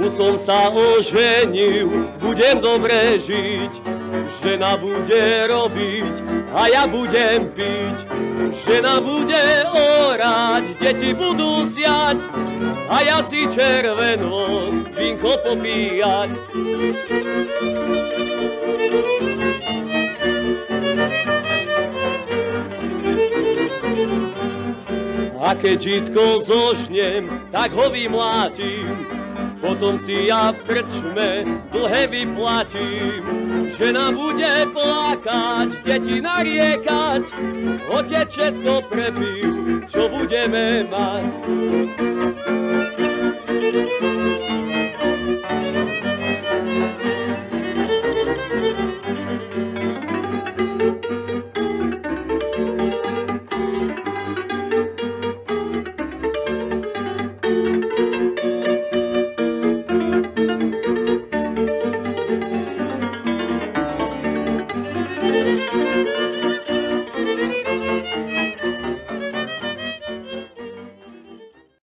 Už som sa oženil, budem dobre žiť. Žena bude robiť a ja budem piť. Žena bude orať, deti budú siať a ja si červeno vínko popíjať. A keď žitko zožnem, tak ho vymlátim. Potom si ja v krčme dlhé vyplatím. Žena bude plakať, deti nariekať. Otec všetko prepil, čo budeme mať.